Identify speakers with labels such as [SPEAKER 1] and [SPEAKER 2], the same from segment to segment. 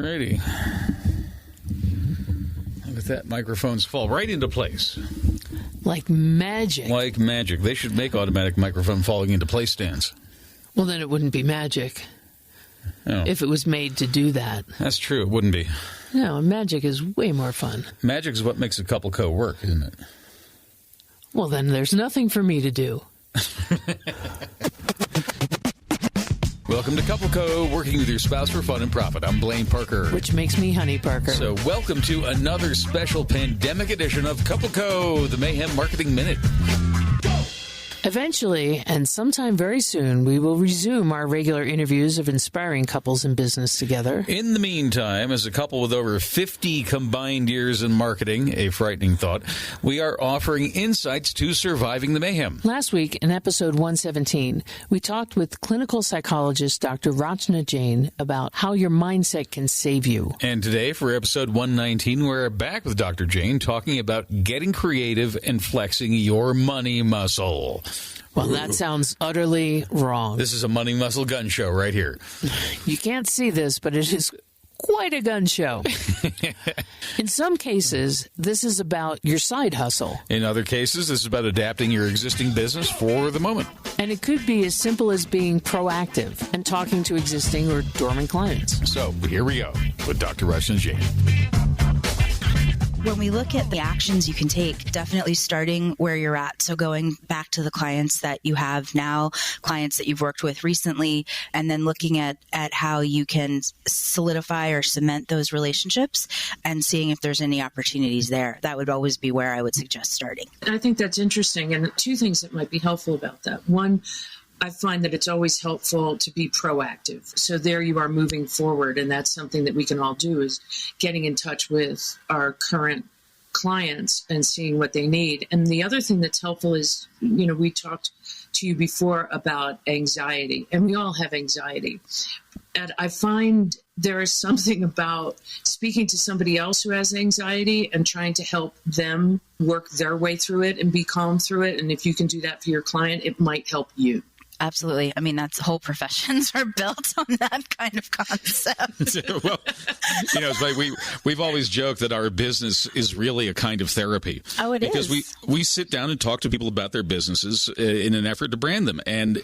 [SPEAKER 1] righty. Look at that. Microphones fall right into place.
[SPEAKER 2] Like magic.
[SPEAKER 1] Like magic. They should make automatic microphone falling into place stands.
[SPEAKER 2] Well, then it wouldn't be magic.
[SPEAKER 1] Oh.
[SPEAKER 2] If it was made to do that.
[SPEAKER 1] That's true. It wouldn't be.
[SPEAKER 2] No, magic is way more fun.
[SPEAKER 1] Magic is what makes a CoupleCo work, isn't it?
[SPEAKER 2] Well, then there's nothing for me to do.
[SPEAKER 1] Welcome to CoupleCo, working with your spouse for fun and profit. I'm Blaine Parker.
[SPEAKER 2] Which makes me Honey Parker.
[SPEAKER 1] So welcome to another special pandemic edition of CoupleCo, the Mayhem Marketing Minute.
[SPEAKER 2] Eventually, and sometime very soon, we will resume our regular interviews of inspiring couples in business together.
[SPEAKER 1] In the meantime, as a couple with over 50 combined years in marketing, a frightening thought, we are offering insights to surviving the mayhem.
[SPEAKER 2] Last week, in episode 117, we talked with clinical psychologist Dr. Rachna Jain about how your mindset can save you.
[SPEAKER 1] And today, for episode 119, we're back with Dr. Jain talking about getting creative and flexing your money muscle.
[SPEAKER 2] Well, that sounds utterly wrong.
[SPEAKER 1] This is a money muscle gun show right here.
[SPEAKER 2] You can't see this, but it is quite a gun show. In some cases, this is about your side hustle.
[SPEAKER 1] In other cases, this is about adapting your existing business for the moment.
[SPEAKER 2] And it could be as simple as being proactive and talking to existing or dormant clients.
[SPEAKER 1] So here we go with Dr. Rachna Jain.
[SPEAKER 3] When we look at the actions you can take, definitely starting where you're at. So going back to the clients that you have now, clients that you've worked with recently, and then looking at how you can solidify or cement those relationships and seeing if there's any opportunities there. That would always be where I would suggest starting.
[SPEAKER 4] I think that's interesting. And two things that might be helpful about that. One, I find that it's always helpful to be proactive. So there you are moving forward. And that's something that we can all do, is getting in touch with our current clients and seeing what they need. And the other thing that's helpful is, we talked to you before about anxiety, and we all have anxiety. And I find there is something about speaking to somebody else who has anxiety and trying to help them work their way through it and be calm through it. And if you can do that for your client, it might help you.
[SPEAKER 3] Absolutely. I mean, that's whole professions are built on that kind of concept.
[SPEAKER 1] Well, it's like we've always joked that our business is really a kind of therapy.
[SPEAKER 3] Oh, it
[SPEAKER 1] is. Because we sit down and talk to people about their businesses in an effort to brand them. And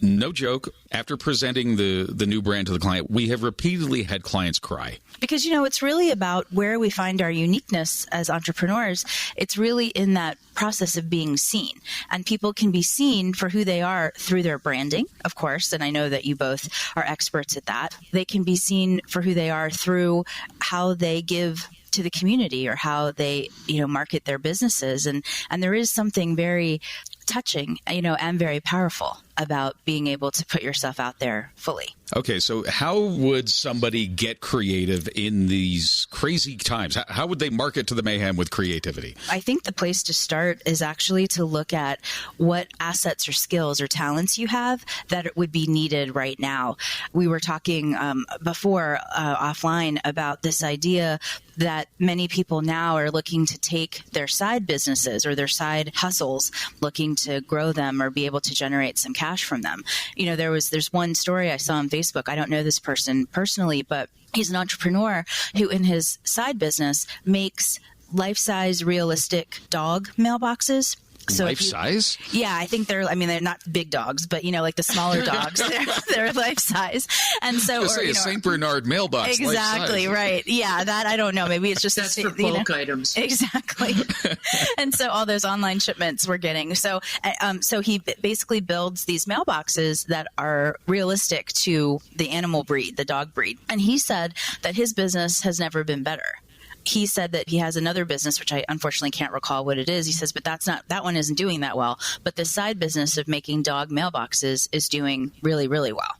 [SPEAKER 1] no joke, after presenting the new brand to the client, we have repeatedly had clients cry.
[SPEAKER 3] Because, it's really about where we find our uniqueness as entrepreneurs. It's really in that process of being seen. And people can be seen for who they are through their branding, of course. And I know that you both are experts at that. They can be seen for who they are through how they give to the community or how they, market their businesses. And there is something very touching, and very powerful about being able to put yourself out there fully.
[SPEAKER 1] Okay, so how would somebody get creative in these crazy times? How would they market to the mayhem with creativity?
[SPEAKER 3] I think the place to start is actually to look at what assets or skills or talents you have that would be needed right now. We were talking before offline about this idea that many people now are looking to take their side businesses or their side hustles, looking to grow them or be able to generate some cash from them. There's one story I saw on Facebook. I don't know this person personally, but he's an entrepreneur who in his side business makes life-size realistic dog mailboxes. So
[SPEAKER 1] life size?
[SPEAKER 3] Yeah, I think they're not big dogs, but like the smaller dogs, they're life size. And so,
[SPEAKER 1] a St. Bernard mailbox.
[SPEAKER 3] Exactly, right. Yeah, that I don't know. Maybe it's just
[SPEAKER 4] that's for bulk items.
[SPEAKER 3] Exactly. And so all those online shipments we're getting. So he basically builds these mailboxes that are realistic to the animal breed, the dog breed. And he said that his business has never been better. He said that he has another business, which I unfortunately can't recall what it is. He says, but that one isn't doing that well. But the side business of making dog mailboxes is doing really, really well.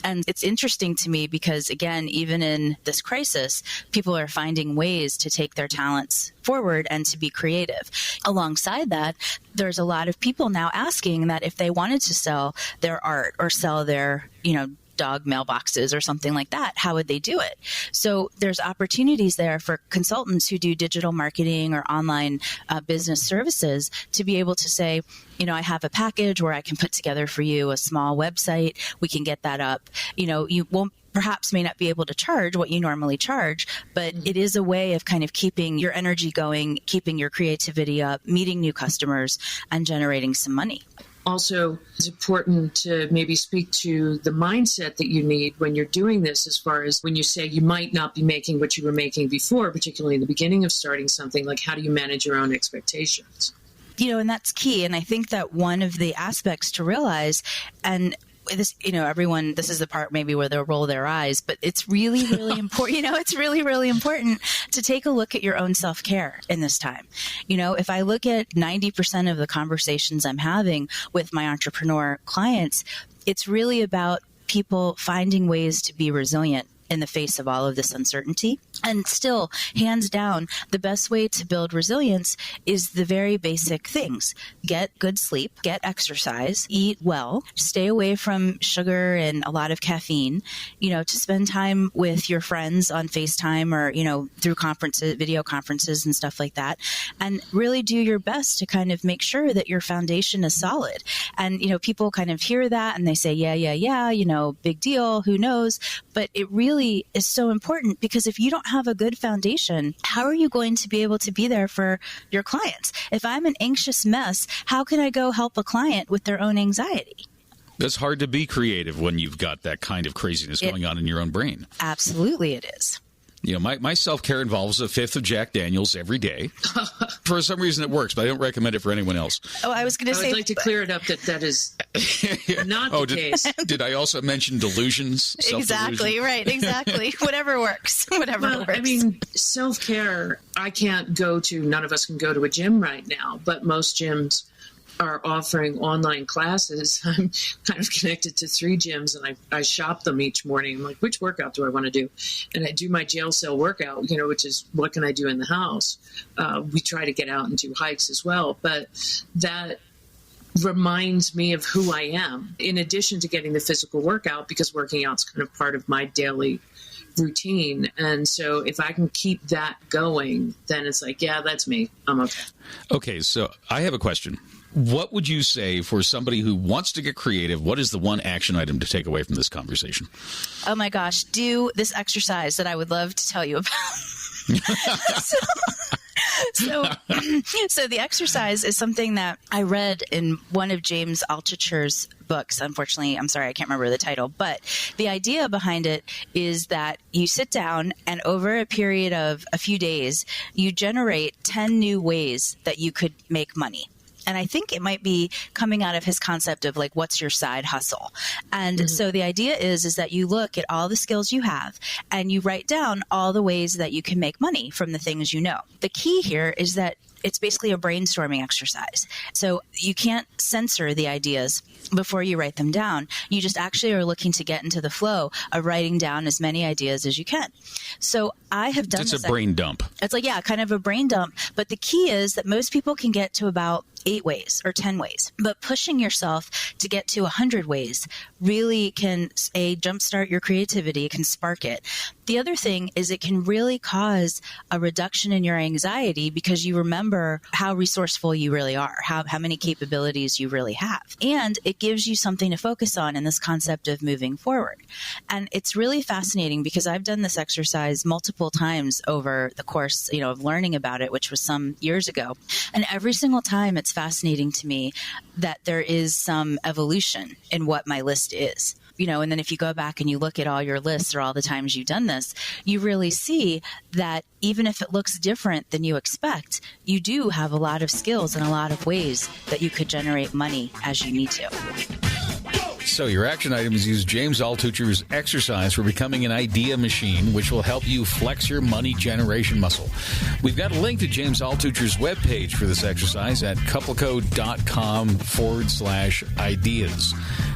[SPEAKER 3] And it's interesting to me because, again, even in this crisis, people are finding ways to take their talents forward and to be creative. Alongside that, there's a lot of people now asking that if they wanted to sell their art or sell their, dog mailboxes or something like that, how would they do it? So there's opportunities there for consultants who do digital marketing or online business services to be able to say, I have a package where I can put together for you a small website. We can get that up. You won't perhaps may not be able to charge what you normally charge, but it is a way of kind of keeping your energy going, keeping your creativity up, meeting new customers, and generating some money.
[SPEAKER 4] Also, it's important to maybe speak to the mindset that you need when you're doing this, as far as when you say you might not be making what you were making before, particularly in the beginning of starting something. Like, how do you manage your own expectations?
[SPEAKER 3] And that's key. And I think that one of the aspects to realize, and this, everyone, this is the part maybe where they'll roll their eyes, but it's really, really important. It's really, really important to take a look at your own self-care in this time. If I look at 90% of the conversations I'm having with my entrepreneur clients, it's really about people finding ways to be resilient in the face of all of this uncertainty. And still, hands down, the best way to build resilience is the very basic things. Get good sleep, get exercise, eat well, stay away from sugar and a lot of caffeine, to spend time with your friends on FaceTime or, through conferences, video conferences and stuff like that. And really do your best to kind of make sure that your foundation is solid. And, people kind of hear that and they say, yeah, big deal, who knows? But it really is so important, because if you don't have a good foundation, how are you going to be able to be there for your clients? If I'm an anxious mess, how can I go help a client with their own anxiety?
[SPEAKER 1] It's hard to be creative when you've got that kind of craziness going on in your own brain.
[SPEAKER 3] Absolutely it is.
[SPEAKER 1] My self-care involves a fifth of Jack Daniels every day. For some reason it works, but I don't recommend it for anyone else.
[SPEAKER 3] Oh, I was going to say...
[SPEAKER 4] I would like to clear it up that is not the case.
[SPEAKER 1] Did I also mention delusions?
[SPEAKER 3] Exactly, right, exactly. Whatever works, whatever works.
[SPEAKER 4] I mean, self-care, none of us can go to a gym right now, but most gyms are offering online classes. I'm kind of connected to 3 gyms, and I shop them each morning. I'm like, which workout do I want to do? And I do my jail cell workout, which is what can I do in the house? We try to get out and do hikes as well, but that reminds me of who I am, in addition to getting the physical workout, because working out's kind of part of my daily routine. And so if I can keep that going, then it's like, yeah, that's me. I'm okay.
[SPEAKER 1] Okay, so I have a question. What would you say for somebody who wants to get creative? What is the one action item to take away from this conversation?
[SPEAKER 3] Oh my gosh, do this exercise that I would love to tell you about. So the exercise is something that I read in one of James Altucher's books. Unfortunately, I'm sorry, I can't remember the title, but the idea behind it is that you sit down and over a period of a few days, you generate 10 new ways that you could make money. And I think it might be coming out of his concept of like, what's your side hustle? And so the idea is that you look at all the skills you have and you write down all the ways that you can make money from the things you know. The key here is that it's basically a brainstorming exercise. So you can't censor the ideas before you write them down. You just actually are looking to get into the flow of writing down as many ideas as you can. So I have done
[SPEAKER 1] this. It's a brain dump.
[SPEAKER 3] It's like, kind of a brain dump. But the key is that most people can get to about 8 ways or 10 ways. But pushing yourself to get to 100 ways really can, jumpstart your creativity, it can spark it. The other thing is it can really cause a reduction in your anxiety because you remember how resourceful you really are, how many capabilities you really have. And it gives you something to focus on in this concept of moving forward. And it's really fascinating because I've done this exercise multiple times over the course, of learning about it, which was some years ago. And every single time it's fascinating to me that there is some evolution in what my list is. And then if you go back and you look at all your lists or all the times you've done this, you really see that even if it looks different than you expect, you do have a lot of skills and a lot of ways that you could generate money as you need to.
[SPEAKER 1] So your action items use James Altucher's exercise for becoming an idea machine, which will help you flex your money generation muscle. We've got a link to James Altucher's webpage for this exercise at CoupleCo.com/ideas.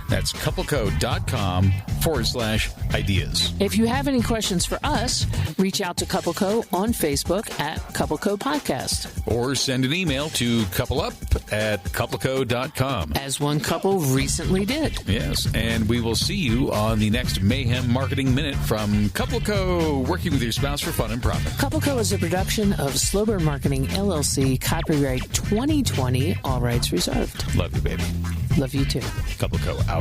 [SPEAKER 1] That's CoupleCo.com/ideas.
[SPEAKER 2] If you have any questions for us, reach out to CoupleCo on Facebook at CoupleCo Podcast.
[SPEAKER 1] Or send an email to coupleup@CoupleCo.com.
[SPEAKER 2] As one couple recently did.
[SPEAKER 1] Yes, and we will see you on the next Mayhem Marketing Minute from CoupleCo, working with your spouse for fun and profit.
[SPEAKER 2] CoupleCo is a production of Slowburn Marketing, LLC, copyright 2020, all rights reserved.
[SPEAKER 1] Love you, baby.
[SPEAKER 2] Love you too.
[SPEAKER 1] CoupleCo out.